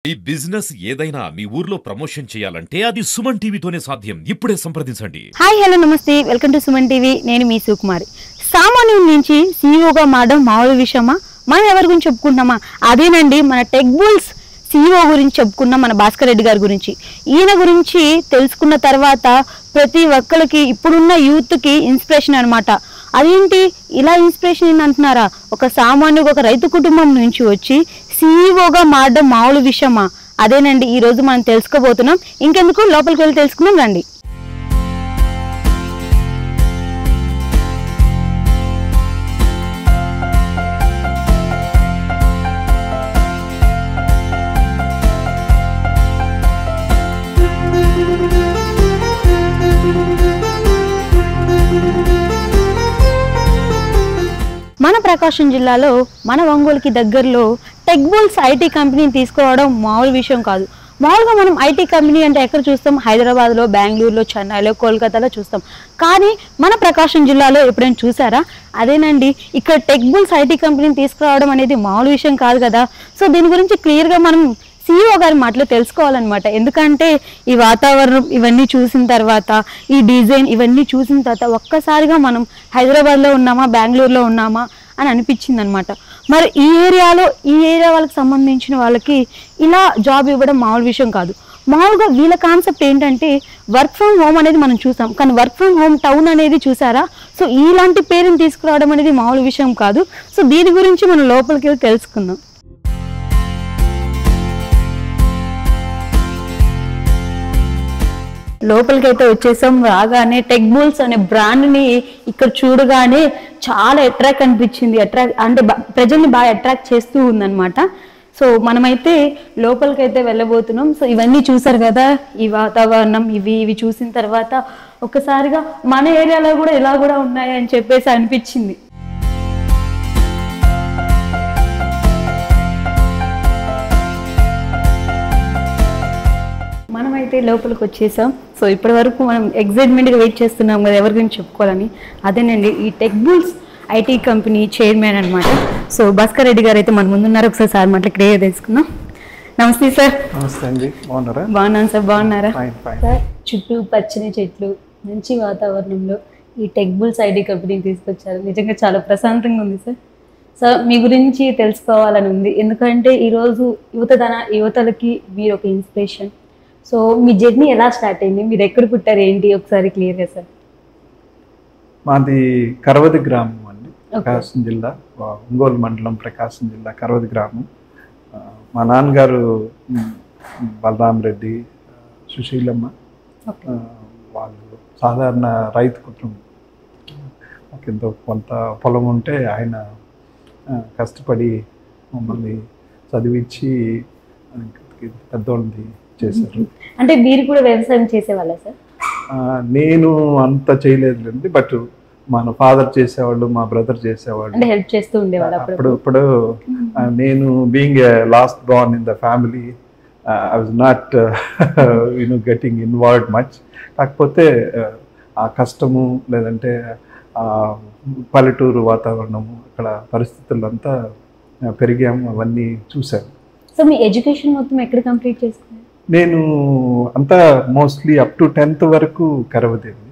ఈ బిజినెస్ ఏదైనా మీ ఊర్లో ప్రమోషన్ చేయాలంటే అది సుమన్ టీవీతోనే సాధ్యం. ఇప్పుడే సంప్రదించండి. హాయ్ హలో నమస్తే, వెల్కమ్ టు సుమన్ టీవీ. నేను మీ సుకుమారి. సామాన్యుల నుంచి సీఈఓగా మారడం మామూలు విషయమా? మనం ఎవరి గురించి చెప్పుకుంటున్నామా? అదేనండి, మన టెక్ బుల్స్ సీఈఓ గురించి చెప్పుకున్నాం, మన భాస్కర్ రెడ్డి గారి గురించి. ఈయన గురించి తెలుసుకున్న తర్వాత ప్రతి ఒక్కరికి, ఇప్పుడున్న యూత్కి ఇన్స్పిరేషన్ అనమాట. అదేంటి ఇలా ఇన్స్పిరేషన్ అంటున్నారా? ఒక సామాన్యుగా ఒక రైతు కుటుంబం నుంచి వచ్చి సీఈఓగా మారడం మామూలు విషయమా? అదేనండి ఈరోజు మనం తెలుసుకోబోతున్నాం. ఇంకెందుకు, లోపలికి వెళ్ళి తెలుసుకుందాం రండి. మన ప్రకాశం జిల్లాలో మన ఒంగోలుకి దగ్గరలో టెక్ బుల్స్ ఐటీ కంపెనీని తీసుకురావడం మామూలు విషయం కాదు. మామూలుగా మనం ఐటీ కంపెనీ అంటే ఎక్కడ చూస్తాం? హైదరాబాద్లో, బెంగళూరులో, చెన్నైలో, కోల్కతాలో చూస్తాం. కానీ మన ప్రకాశం జిల్లాలో ఎప్పుడైనా చూసారా? అదేనండి, ఇక్కడ టెక్ బుల్స్ ఐటీ కంపెనీని తీసుకురావడం అనేది మామూలు విషయం కాదు కదా. సో దీని గురించి క్లియర్గా మనం సీఈఓ గారి మాటలో తెలుసుకోవాలన్నమాట. ఎందుకంటే ఈ వాతావరణం ఇవన్నీ చూసిన తర్వాత, ఈ డిజైన్ ఇవన్నీ చూసిన తర్వాత ఒక్కసారిగా మనం హైదరాబాద్లో ఉన్నామా, బెంగళూరులో ఉన్నామా అని అనిపించింది అనమాట. మరి ఈ ఏరియా వాళ్ళకి సంబంధించిన వాళ్ళకి ఇలా జాబ్ ఇవ్వడం మామూలు విషయం కాదు. మామూలుగా వీళ్ళ కాన్సెప్ట్ ఏంటంటే వర్క్ ఫ్రమ్ హోమ్ అనేది మనం చూసాం, కానీ వర్క్ ఫ్రమ్ హోమ్ టౌన్ అనేది చూసారా? సో ఇలాంటి పేరుని తీసుకురావడం అనేది మామూలు విషయం కాదు. సో దీని గురించి మనం లోపలికి వెళ్ళి తెలుసుకుందాం. లోపలికైతే వచ్చేసాం. రాగానే టెక్ బుల్స్ అనే బ్రాండ్ని ఇక్కడ చూడగానే చాలా అట్రాక్ట్ అనిపించింది. అంటే ప్రజల్ని బాగా అట్రాక్ట్ చేస్తూ ఉందన్నమాట. సో మనమైతే లోపలికైతే వెళ్ళబోతున్నాం. సో ఇవన్నీ చూసారు కదా, ఈ వాతావరణం ఇవి చూసిన తర్వాత ఒక్కసారిగా మన ఏరియాలో కూడా ఇలా కూడా ఉన్నాయి అని చెప్పేసి అనిపించింది. మనమైతే లోపలికి వచ్చేసాం. సో ఇప్పటి వరకు మనం ఎగ్జైట్మెంట్గా వెయిట్ చేస్తున్నాం కదా ఎవరి గురించి చెప్పుకోవాలని. అదేనండి, ఈ tech bulls IT company chairman అనమాట. సో భాస్కర్ రెడ్డి గారు అయితే మన ముందున్నారు. ఒకసారి సార్ మాటలు క్లియర్ తెలుసుకుందాం. నమస్తే సార్. నమస్తే అండి, బాగున్నారా? బాగున్నాను సార్, బాగున్నారా? సార్, చుట్టూ పచ్చని చెట్లు, మంచి వాతావరణంలో ఈ టెక్ బుల్స్ ఐటీ కంపెనీని తీసుకొచ్చారు. నిజంగా చాలా ప్రశాంతంగా ఉంది సార్. సార్ మీ గురించి తెలుసుకోవాలని ఉంది, ఎందుకంటే ఈరోజు యువతలకి మీరు ఒక ఇన్స్పిరేషన్. సో మీ జర్నీ ఎలా స్టార్ట్ అయింది? మీరు ఎక్కడ పుట్టారు ఏంటి ఒకసారి క్లియర్గా సార్. మాది కరవది గ్రామం అండి, ప్రకాశం జిల్లా, ఒంగోలు మండలం, ప్రకాశం జిల్లా కరవది గ్రామం. మా నాన్నగారు బలరాం రెడ్డి, సుశీలమ్మ, వాళ్ళు సాధారణ రైతు కుటుంబం. కింద కొంత పొలం ఉంటే ఆయన కష్టపడి మమ్మల్ని చదివించి పెద్దోళ్ళని చేశారు. అంటే మీరు కూడా వ్యవసాయం చేసేవాళ్ళ సార్? నేను అంత చేయలేదులేండి, బట్ మన ఫాదర్ చేసేవాళ్ళు, మా బ్రదర్ చేసేవాళ్ళు, అంటే హెల్ప్ చేస్తూ ఉండేవాళ్ళు. ఇప్పుడు నేను being a last born in the family, I was not getting involved much. కాకపోతే ఆ కష్టము, లేదంటే పల్లెటూరు వాతావరణము, అక్కడ పరిస్థితులంతా పెరిగాము, అవన్నీ చూశాను. సో మీ ఎడ్యుకేషన్ మొత్తం ఎక్కడ కంప్లీట్ చేసుకున్నారు? నేను అంతా మోస్ట్లీ అప్ టు 10th వరకు కరవదేండి.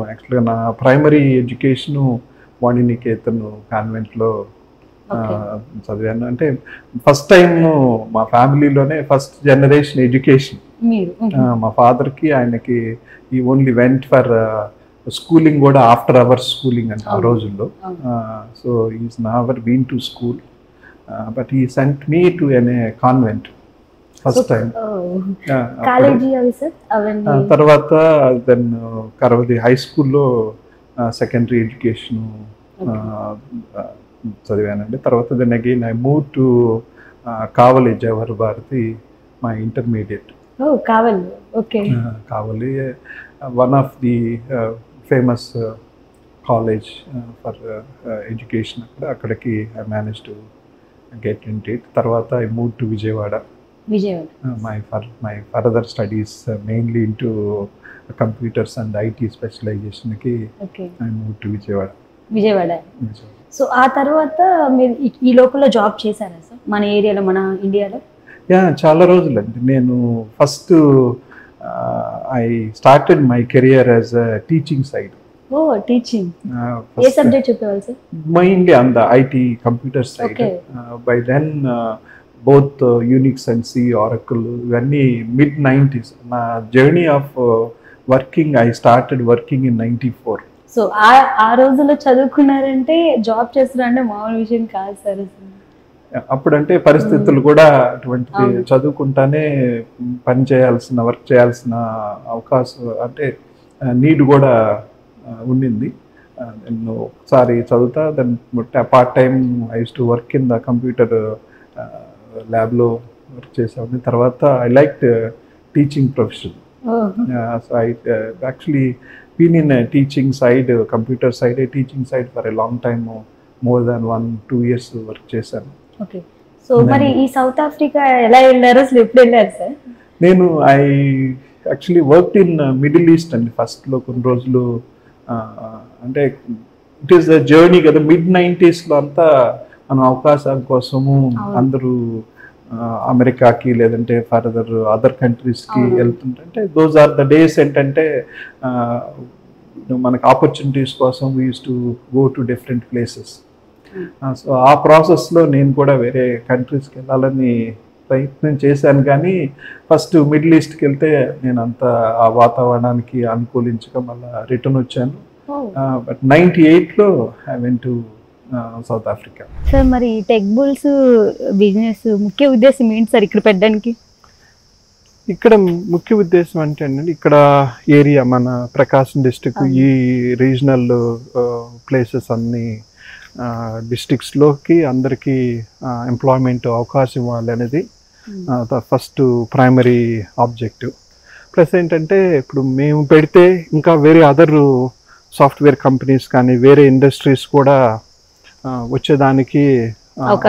యాక్చువల్గా నా ప్రైమరీ ఎడ్యుకేషను వాణినికేతన్ కాన్వెంట్లో చదివాను. అంటే ఫస్ట్ టైం మా ఫ్యామిలీలోనే ఫస్ట్ జనరేషన్ ఎడ్యుకేషన్. మా ఫాదర్కి, ఆయనకి ఈ ఓన్లీ వెంట్ ఫర్ స్కూలింగ్ కూడా ఆఫ్టర్ అవర్స్ స్కూలింగ్ అంటే ఆ రోజుల్లో. So is never been to school, but he sent me to an a convent first time. తర్వాత దెన్ కరవది హై స్కూల్లో సెకండరీ ఎడ్యుకేషన్ చదివానండి. తర్వాత then again I move to Kavali Jawahar Bharati, my intermediate. Kavali, one of the famous college for education. అక్కడికి I manage to get into it. తర్వాత I move to Vijayawada. My further studies mainly into computers and IT specialization ki I moved to Vijayawada. So ఆ తర్వాత మీరు ఈ లోకల్లో job చేశారా sir, మన ఏరియాలో, మన ఇండియాలో? యా చాలా రోజులండి. నేను first I started my career as a teaching side. Oh teaching ఏ సబ్జెక్ట్ చెప్పేవాళ్ళు sir? mainly on the IT computer side. Okay. By then, both Unix and C, Oracle, ఇవన్నీ mid-90s. నా journey of working, I started working in 94. So ఆ రోజుల్లో చదువుకున్నారంటే job చేస్తున్నారంటే మామూలు విషయం కాదు సార్. అప్పుడంటే పరిస్థితులు కూడా అటువంటిది, చదువుకుంటానే పని చేయాల్సిన, వర్క్ చేయాల్సిన అవకాశం అంటే నీడ్ కూడా ఉండింది. నేను ఒకసారి చదువుతా, then part time I use to work in the computer ల్యాబ్లో వర్క్ చేసాను. తర్వాత I like teaching profession. So I actually been in teaching side, computer side, teaching side for a long time, more than 1-2 years work చేశాను. Okay. So మరి ఈ south Africa ఎలా వెళ్ళారు, అసలు ఎప్పుడు వెళ్ళారు సార్? నేను I actually work in middle east అండి ఫస్ట్లో కొన్ని రోజులు. అంటే ఇట్ ఈస్ ద జర్నీ కదా, mid-90s అంతా మనం అవకాశాల కోసము అందరూ అమెరికాకి లేదంటే ఫర్దర్ అదర్ కంట్రీస్కి వెళ్తుంటే, దోస్ ఆర్ ద డేస్. ఏంటంటే మనకు ఆపర్చునిటీస్ కోసం we use to go to different places. So ఆ ప్రాసెస్లో నేను కూడా వేరే కంట్రీస్కి వెళ్ళాలని ప్రయత్నం చేశాను, కానీ ఫస్ట్ మిడిల్ ఈస్ట్కి వెళ్తే నేను అంత ఆ వాతావరణానికి అనుకూలించక మళ్ళీ రిటర్న్ వచ్చాను. బట్ 98లో I went to South Africa. Sir మరి టెక్ బుల్స్ బిజినెస్ ముఖ్య ఉద్దేశం ఏంటి సార్ ఇక్కడ పెట్టడానికి? ఇక్కడ ముఖ్య ఉద్దేశం అంటే అండి, ఇక్కడ ఏరియా మన ప్రకాశం డిస్ట్రిక్ట్, ఈ రీజనల్ ప్లేసెస్ అన్ని డిస్ట్రిక్ట్స్లోకి అందరికీ ఎంప్లాయ్మెంట్ అవకాశం ఇవ్వాలి అనేది ఫస్ట్ ప్రైమరీ ఆబ్జెక్టివ్. ప్లస్ ఏంటంటే ఇప్పుడు మేము పెడితే ఇంకా వేరే అదర్ సాఫ్ట్వేర్ కంపెనీస్ కానీ వేరే ఇండస్ట్రీస్ కూడా వచ్చేదానికి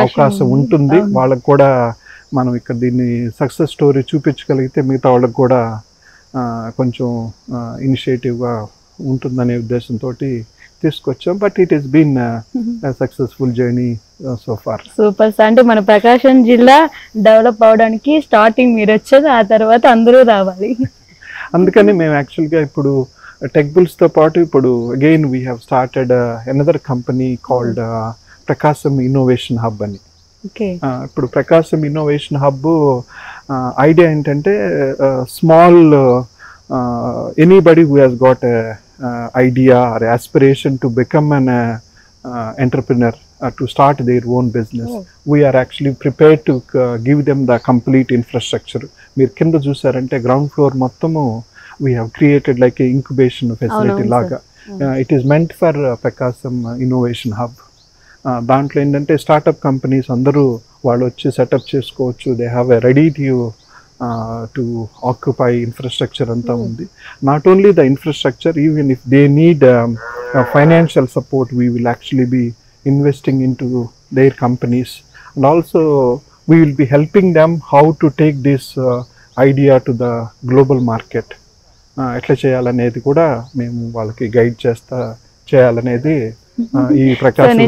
అవకాశం ఉంటుంది. వాళ్ళకు కూడా మనం ఇక్కడ దీన్ని సక్సెస్ స్టోరీ చూపించగలిగితే మిగతా వాళ్ళకి కూడా కొంచెం ఇనిషియేటివ్గా ఉంటుందనే ఉద్దేశంతో తీసుకొచ్చాం. But it is been successful journey so far. Super sir. అంటే మన ప్రకాశం జిల్లా డెవలప్ అవడానికి స్టార్టింగ్ మీరు వచ్చేది, ఆ తర్వాత అందరూ రావాలి. అందుకని మేము యాక్చువల్గా ఇప్పుడు టెక్ బుల్స్తో పాటు ఇప్పుడు again we have started another company called Prakasam innovation hub అని. ఇప్పుడు ప్రకాశం ఇన్నోవేషన్ హబ్ ఐడియా ఏంటంటే, small anybody who has got idea or aspiration to become an entrepreneur, to start their own business. We are actually prepared to give them the complete infrastructure. Meer kinda chusarante ground floor mottamu we have created like a incubation facility laga. It is meant for Prakasam Innovation Hub. Dantlo endante startup companies andaru vallu vachi setup chesukochu. They have a ready to occupy infrastructure anta undi. Not only the infrastructure, even if they need financial support, we will actually be investing into their companies, and also we will be helping them how to take this idea to the global market. ఎట్లా చేయాలనేది కూడా మేము వాళ్ళకి guide చేయాలనేది ఈ ప్రకాశం.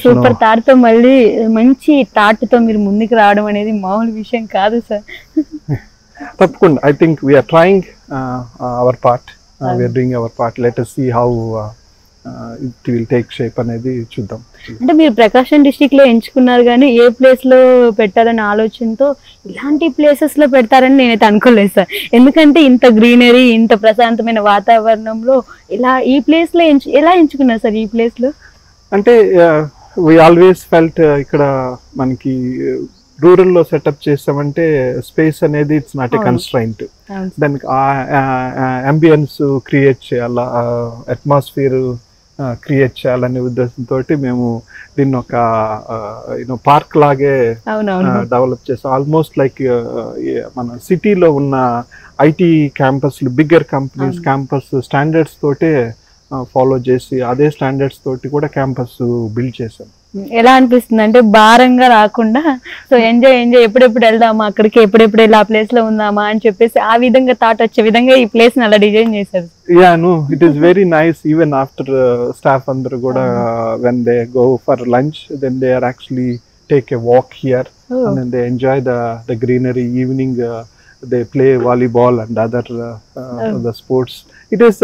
Super thought తో మళ్ళీ మంచి థాట్ తో మీరు ముందుకు రావడం అనేది మామూలు విషయం కాదు సార్. తప్పకుండా. I think we're trying our part, we're doing our part. Let us see how it will take shape అనేది చూద్దాం. అంటే మీరు ప్రకాశం డిస్ట్రిక్ట్ లో ఎంచుకున్నారు, కానీ ఏ ప్లేస్ లో పెట్టాలనే ఆలోచనతో ఇలాంటి ప్లేసెస్ లో పెడతారని నేనైతే అనుకోలేదు సార్. ఎందుకంటే ఇంత గ్రీనరీ, ఇంత ప్రశాంతమైన వాతావరణంలో ఇలా ఈ ప్లేస్ లో ఎలా ఎంచుకున్నారు సార్? ఈ ప్లేస్ లో అంటే we always felt ఇక్కడ మనకి రూరల్లో సెటప్ చేసామంటే స్పేస్ అనేది ఇట్స్ నాట్ ఏ కన్స్ట్రైంట్. దానికి అంబియన్స్ క్రియేట్ చేయాలా, అట్మాస్ఫియర్ క్రియేట్ చేయాలనే ఉద్దేశంతో మేము దీన్ని ఒక పార్క్ లాగే డెవలప్ చేసాం. ఆల్మోస్ట్ లైక్ మన సిటీలో ఉన్న ఐటీ క్యాంపస్లు, బిగ్గర్ కంపెనీస్ క్యాంపస్ స్టాండర్డ్స్ తోటే ఫాలో చేసి అదే స్టాండర్డ్స్ తోటి కూడా క్యాంపస్ బిల్డ్ చేసాం. ఎలా అనిపిస్తుంది అంటే భారంగా రాకుండా, సో ఎంజాయ్ ఎప్పుడెప్పుడు వెళ్దామా అక్కడికి, ఎప్పుడెప్పుడు వెళ్ళి ఆ ప్లేస్ లో ఉందామా అని చెప్పేసి ఆ విధంగా థాట్ వచ్చే విధంగా ఈ ప్లేస్ ని అలా డిజైన్ చేశారు. Yeah no, it is very nice. Even after staff అందరూ కూడా when they go for lunch, then they are actually take a walk here, and then they enjoy the greenery. Evening, they play volleyball and other sports. It is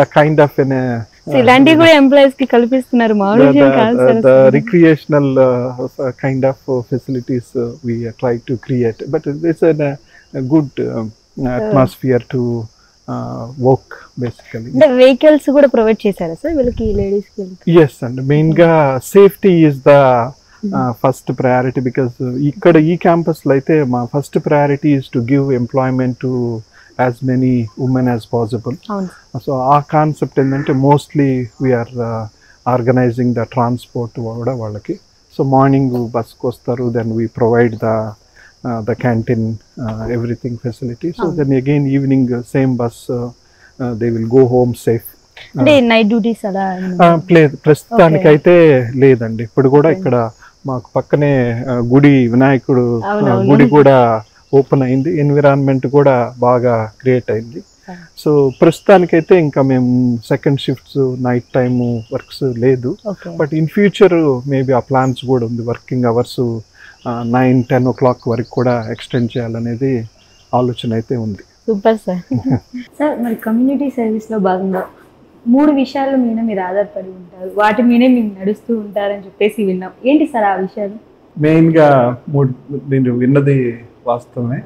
a kind of ఇలాంటివి కూడా employees కి కల్పిస్తున్నారు. మామూలు విషయం కాదు sir. the recreational kind of facilities we try to create, but it's a good atmosphere to work basically. అంటే vehicles కూడా provide చేశారా సార్ వీళ్ళకి, లేడీస్ కి? Yes, and main ga safety is the first priority, because ikkada ee campus lo aithe ma first priority is to give employment to as many women as possible. So our concept endante mostly we are organizing the transport kuda vallaki. So morning bus ku vastaru, then we provide the canteen, everything facility. So then again evening same bus, they will go home safe. అంటే night duties అలా ప్రస్తుతానికి అయితే లేదండి. ఇప్పుడు కూడా ఇక్కడ మాకు పక్కనే గుడి, వినాయకుడు గుడి కూడా ఓపెన్ అయింది. ఎన్విరాన్మెంట్ కూడా బాగా క్రియేట్ అయింది. సో ప్రస్తుతానికైతే ఇంకా మేము second shifts, night time works లేదు. బట్ ఇన్ ఫ్యూచర్ మేబీ ఆ ప్లాన్స్ కూడా ఉంది. వర్కింగ్ అవర్స్ 9-10 o'clock వరకు కూడా ఎక్స్టెండ్ చేయాలనేది ఆలోచన అయితే ఉంది. Super sir. సార్ మరి కమ్యూనిటీ సర్వీస్ లో భాగంగా 3 విషయాల మీద మీరు ఆధారపడి ఉంటారు, వాటి మీదే మీరు నడుస్తూ ఉంటారని చెప్పేసి విన్నాం. ఏంటి సార్ ఆ విషయాలు? మెయిన్గా 3 నేను విన్నది వాస్తవమే.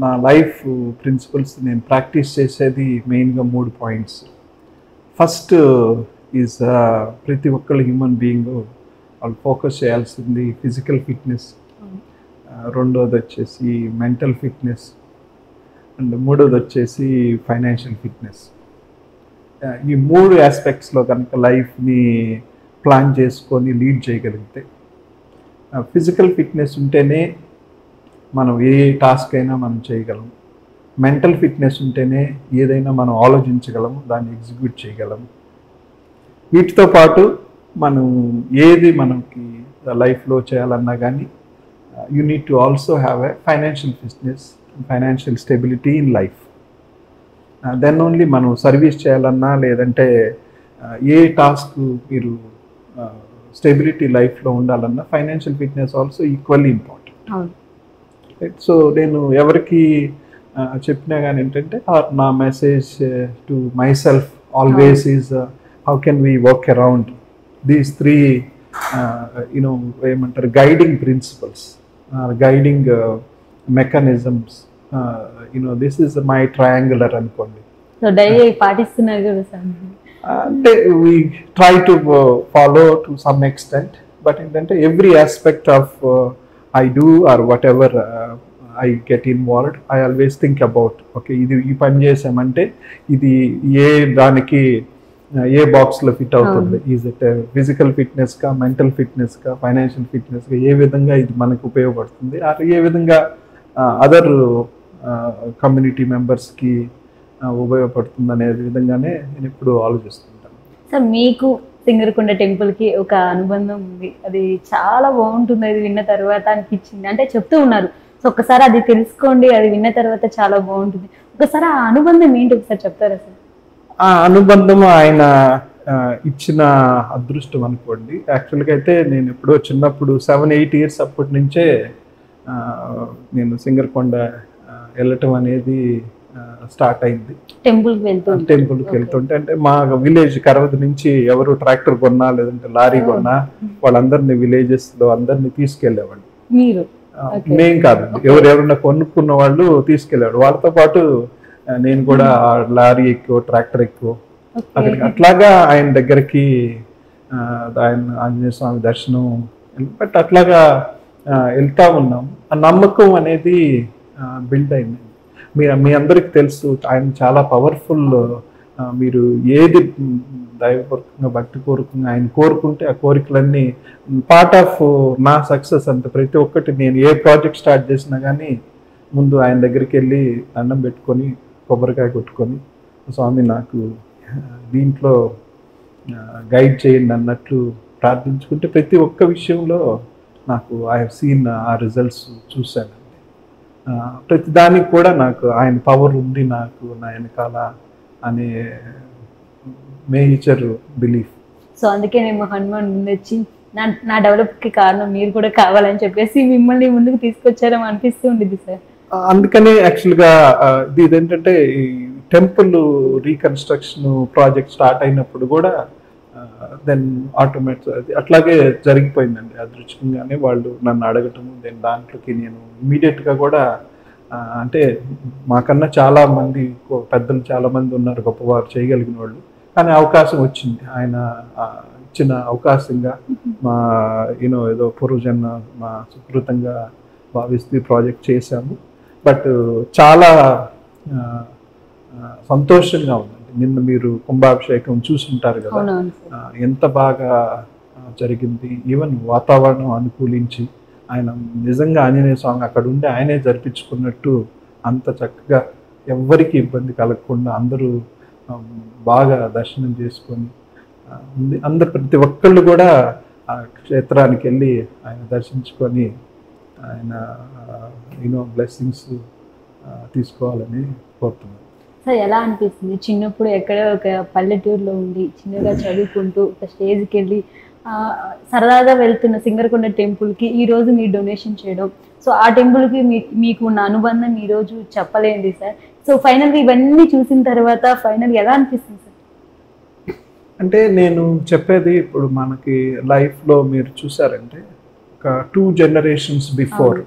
నా లైఫ్ ప్రిన్సిపల్స్ నేను ప్రాక్టీస్ చేసేది మెయిన్గా 3 పాయింట్స్. ఫస్ట్ ఈజ్ ప్రతి ఒక్కళ్ళు హ్యూమన్ బీయింగ్ వాళ్ళు ఫోకస్ చేయాల్సింది ఫిజికల్ ఫిట్నెస్, రెండోది వచ్చేసి మెంటల్ ఫిట్నెస్, అండ్ మూడోది వచ్చేసి ఫైనాన్షియల్ ఫిట్నెస్. ఈ 3 ఆస్పెక్ట్స్లో కనుక లైఫ్ని ప్లాన్ చేసుకొని లీడ్ చేయగలిగితే, ఫిజికల్ ఫిట్నెస్ ఉంటేనే మనం ఏ టాస్క్ అయినా మనం చేయగలము. మెంటల్ ఫిట్నెస్ ఉంటేనే ఏదైనా మనం ఆలోచించగలము, దాన్ని ఎగ్జిక్యూట్ చేయగలము. వీటితో పాటు మనం ఏది మనకి లైఫ్లో చేయాలన్నా కానీ you need to also have a financial fitness, financial stability in life. Then only మనం సర్వీస్ చేయాలన్నా, లేదంటే ఏ టాస్క్ మీరు స్టెబిలిటీ లైఫ్లో ఉండాలన్నా financial fitness also equally important. So నేను ఎవరికి చెప్పినా కానీ ఏంటంటే నా message to myself always is how can we work around these 3 ఏమంటారు guiding principles, guiding mechanisms. This is my triangular అనుకోండి. సో డైలీ పాటిస్తున్నారు కదా సార్? అంటే we try to follow to some extent, but ఏంటంటే every aspect of I do or whatever I get involved, I always think about, okay, ఇది ఈ పని చేసామంటే ఇది ఏ దానికి ఏ బాక్స్లో ఫిట్ అవుతుంది. ఈజ్ ఇట్ ఫిజికల్ ఫిట్నెస్గా, మెంటల్ ఫిట్నెస్గా, ఫైనాన్షియల్ ఫిట్నెస్గా, ఏ విధంగా ఇది మనకు ఉపయోగపడుతుంది, ఏ విధంగా అదర్ కమ్యూనిటీ మెంబర్స్కి ఉపయోగపడుతుంది అనే విధంగానే నేను ఇప్పుడు ఆలోచిస్తుంటాను. సార్ మీకు సింగరకొండ టెంపుల్కి ఒక అనుబంధం ఉంది, అది చాలా బాగుంటుంది, అది విన్న తర్వాత అనిపించింది అంటే చెప్తూ ఉన్నారు. సో ఒకసారి అది తెలుసుకోండి, అది విన్న తర్వాత చాలా బాగుంటుంది. ఒకసారి ఆ అనుబంధం ఏంటి ఒకసారి చెప్తారా సార్? ఆ అనుబంధం ఆయన ఇచ్చిన అదృష్టం అనుకోండి. యాక్చువల్గా అయితే నేను ఎప్పుడో చిన్నప్పుడు 7-8 years అప్పటి నుంచే నేను సింగరకొండ వెళ్ళటం అనేది స్టార్ట్ అయింది. టెంపుల్కి వెళ్తుంటే అంటే మా విలేజ్ కరవది నుంచి ఎవరు ట్రాక్టర్ కొన్నా లేదంటే లారీ కొన్నా వాళ్ళందరినీ విలేజెస్లో అందరినీ తీసుకెళ్లేవాళ్ళు. మేం కాదు, ఎవరెవరన్నా కొనుక్కున్న వాళ్ళు తీసుకెళ్ళేవాడు. వాళ్ళతో పాటు నేను కూడా లారీ ఎక్కువ, ట్రాక్టర్ ఎక్కువ అక్కడికి అట్లాగా ఆయన దగ్గరికి ఆయన ఆంజనేయ స్వామి దర్శనం బట్ అట్లాగా వెళ్తా ఉన్నాం. ఆ నమ్మకం అనేది బిల్డ్ అయింది. మీ అందరికి తెలుసు ఆయన చాలా పవర్ఫుల్. మీరు ఏది దైవపూర్వకంగా భక్తిపూర్వకంగా ఆయన కోరుకుంటే ఆ కోరికలన్నీ పార్ట్ ఆఫ్ నా సక్సెస్. అంత ప్రతి ఒక్కటి నేను ఏ ప్రాజెక్ట్ స్టార్ట్ చేసినా కానీ ముందు ఆయన దగ్గరికి వెళ్ళి దండం పెట్టుకొని కొబ్బరికాయ కొట్టుకొని స్వామి నాకు దీంట్లో గైడ్ చేయండి అన్నట్లు ప్రార్థించుకుంటే ప్రతి ఒక్క విషయంలో నాకు ఐ హావ్ సీన్ ఆ రిజల్ట్స్ చూశాను. ప్రతి దానికి కూడా నాకు ఆయన పవర్ ఉంది నాకు నా వెనకాల అనే మేజర్ బిలీఫ్. సో అందుకే నేను హనుమాన్ ముందు వచ్చి నా డెవలప్కి కారణం మీరు కూడా కావాలని చెప్పేసి మిమ్మల్ని ముందుకు తీసుకొచ్చారని అనిపిస్తూ ఉండేది సార్. అందుకనే యాక్చువల్గా ఇదేంటంటే ఈ టెంపుల్ రీకన్స్ట్రక్షన్ ప్రాజెక్ట్ స్టార్ట్ అయినప్పుడు కూడా దెన్ ఆటోమేటిక్ అట్లాగే జరిగిపోయిందండి. అదృష్టంగానే వాళ్ళు నన్ను అడగటము, దెన్ దాంట్లోకి నేను ఇమీడియట్గా కూడా అంటే మాకన్నా చాలా మంది పెద్దలు చాలా మంది ఉన్నారు గొప్పవారు చేయగలిగిన వాళ్ళు, కానీ అవకాశం వచ్చింది. ఆయన ఇచ్చిన అవకాశంగా మా ఏదో పూర్వజన్మ మా సుకృతంగా భావిస్తూ ప్రాజెక్ట్ చేశాము. బట్ చాలా సంతోషంగా ఉందండి. నిన్న మీరు కుంభాభిషేకం చూసుంటారు కదా, ఎంత బాగా జరిగింది. ఈవెన్ వాతావరణం అనుకూలించి ఆయన నిజంగా ఆంజనేయ స్వామి అక్కడ ఉండి ఆయనే జరిపించుకున్నట్టు అంత చక్కగా ఎవ్వరికి ఇబ్బంది కలగకుండా అందరూ బాగా దర్శనం చేసుకొని అందరు ప్రతి ఒక్కళ్ళు కూడా ఆ క్షేత్రానికి వెళ్ళి ఆయన దర్శించుకొని ఆయన బ్లెస్సింగ్స్ తీసుకోవాలని కోరుతున్నాను. సార్ ఎలా అనిపిస్తుంది చిన్నప్పుడు ఎక్కడో ఒక పల్లెటూరులో ఉండి చిన్నగా చదువుకుంటూ ఒక స్టేజ్కి వెళ్ళి సరదాగా వెళ్తున్న సింగరకొండ టెంపుల్కి ఈరోజు మీరు డొనేషన్ చేయడం, సో ఆ టెంపుల్కి మీకు ఉన్న అనుబంధం ఈరోజు చెప్పలేండి సార్. సో ఫైనల్గా ఇవన్నీ చూసిన తర్వాత ఫైనల్గా ఎలా అనిపిస్తుంది సార్? అంటే నేను చెప్పేది ఇప్పుడు మనకి లైఫ్లో మీరు చూసారంటే ఒక 2 generations బిఫోర్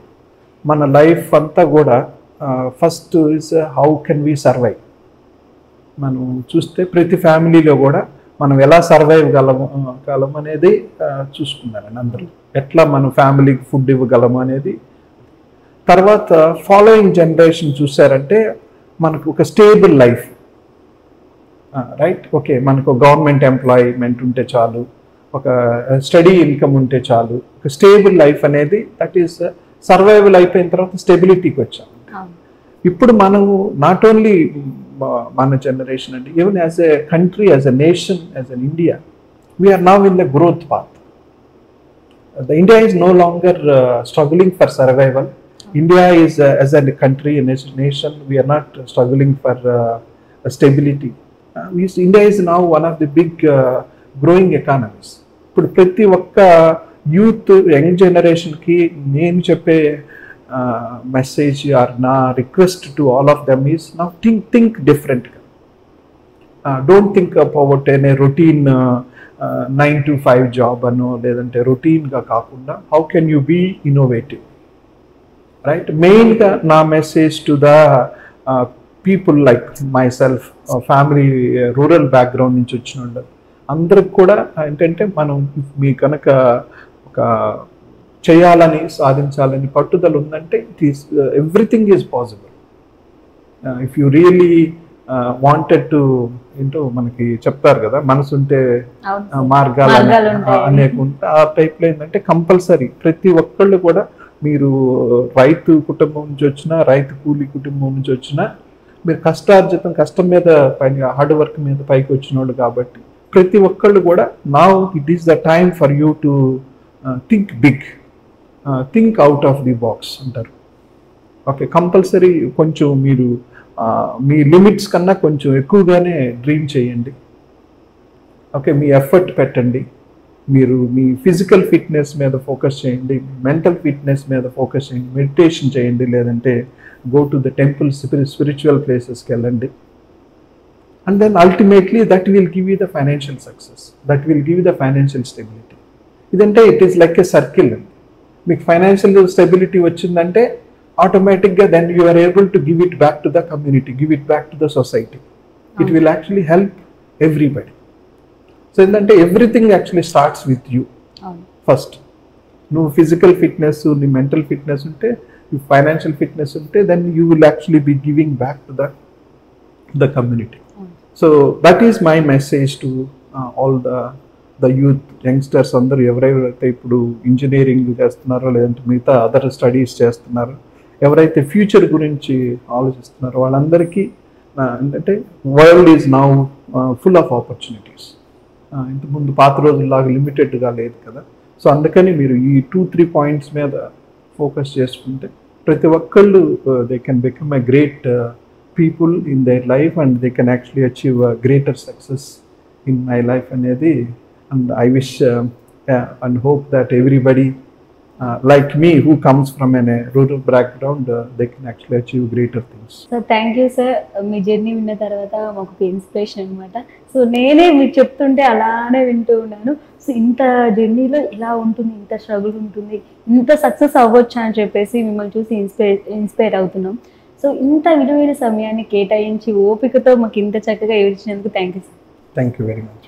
మన లైఫ్ అంతా కూడా first is how can we survive. మనం చూస్తే ప్రతి ఫ్యామిలీలో కూడా మనం ఎలా సర్వైవ్ కాలం అనేది చూసుకున్నారండి అందరూ. ఎట్లా మన ఫ్యామిలీకి ఫుడ్ ఇవ్వగలము అనేది. తర్వాత ఫాలోయింగ్ జనరేషన్ చూసారంటే మనకు ఒక స్టేబుల్ లైఫ్, రైట్? ఓకే, మనకు గవర్నమెంట్ ఎంప్లాయ్మెంట్ ఉంటే చాలు, ఒక స్టడీ ఇన్కమ్ ఉంటే చాలు, ఒక స్టేబుల్ లైఫ్ అనేది దట్ ఈస్ సర్వైవల్. అయిపోయిన తర్వాత స్టెబిలిటీకి వచ్చాం. ఇప్పుడు మనము నాట్ ఓన్లీ మన జనరేషన్ అండి, even as a country, as a nation, as an India, we're now in the growth path. The India is no longer struggling for survival. India is as a country and as a nation, we are not struggling for stability. India is now one of the big growing economies. ఇప్పుడు ప్రతి ఒక్క youth young జనరేషన్కి నేను చెప్పే message or నా request to all of them is now think డిఫరెంట్గా. Don't think about an routine 9 to 5 job అనో లేదంటే రొటీన్గా కాకుండా how can you be innovative, right? మెయిన్గా నా message to the people like myself, family rural background నుంచి వచ్చిన వాళ్ళు అందరికి కూడా ఏంటంటే మనం మీ కనుక ఒక చేయాలని సాధించాలని పట్టుదల ఉందంటే it is everything is possible. If you really wanted to ఏంటో మనకి చెప్తారు కదా, మనసుంటే మార్గాలు అనేకుంటే ఆ టైప్లో ఏంటంటే కంపల్సరీ ప్రతి ఒక్కళ్ళు కూడా మీరు రైతు కుటుంబం నుంచి వచ్చినా, రైతు కూలీ కుటుంబం నుంచి వచ్చినా, మీరు కష్టార్జితం కష్టం మీద పైన హార్డ్ వర్క్ మీద పైకి వచ్చిన వాళ్ళు కాబట్టి ప్రతి ఒక్కళ్ళు కూడా now it is the time for you to think big, think out of the box అంటారు. ఓకే, కంపల్సరీ కొంచెం మీరు మీ లిమిట్స్ కన్నా కొంచెం ఎక్కువగానే డ్రీమ్ చేయండి. ఓకే, మీ ఎఫర్ట్ పెట్టండి. మీరు మీ ఫిజికల్ ఫిట్నెస్ మీద ఫోకస్ చేయండి, మెంటల్ ఫిట్నెస్ మీద ఫోకస్ చేయండి, మెడిటేషన్ చేయండి, లేదంటే go to the temple, spiritual ప్లేసెస్కి వెళ్ళండి. And then ultimately that will give you the financial success, that will give you the financial stability. ఇదంటే it is like a circle. మీకు financial stability వచ్చిందంటే ఆటోమేటిక్గా then you are able to give it back to the community, give it back to the society. It will actually help everybody. So ఏంటంటే everything actually starts with you first. నువ్వు physical fitness, నీ mental fitness ఉంటే, financial fitness ఉంటే, then you will actually be giving back to the community. So that is my message to all the youth youngsters అందరూ ఎవరైతే ఇప్పుడు engineering చేస్తున్నారో లేదంటే మిగతా అదర్ స్టడీస్ చేస్తున్నారో, ఎవరైతే ఫ్యూచర్ గురించి ఆలోచిస్తున్నారో వాళ్ళందరికీ ఏంటంటే world is now full of opportunities. ఇంతకుముందు పాత రోజుల్లాగా లిమిటెడ్గా లేదు కదా. సో అందుకని మీరు ఈ 2-3 పాయింట్స్ మీద ఫోకస్ చేసుకుంటే ప్రతి ఒక్కళ్ళు they can become a great people in their life and they can actually achieve greater success in my life అనేది. And I wish and hope that everybody like me who comes from a rural background, they can actually achieve greater things. So thank you sir. Me journey విన్న తర్వాత మాకు ఒక inspiration అనమాట. So నేనే మీరు చెప్తుంటే అలానే వింటూ ఉన్నాను. సో ఇంత జర్నీలో ఇలా ఉంటుంది, ఇంత స్ట్రగుల్ ఉంటుంది, ఇంత సక్సెస్ అవ్వచ్చు అని చెప్పేసి మిమ్మల్ని చూసి ఇన్స్పైర్ అవుతున్నాం. సో ఇంత విలువైన సమయాన్ని కేటాయించి ఓపికతో మాకు ఇంత చక్కగా ఏడ్చినందుకు thank you sir. Thank you very much.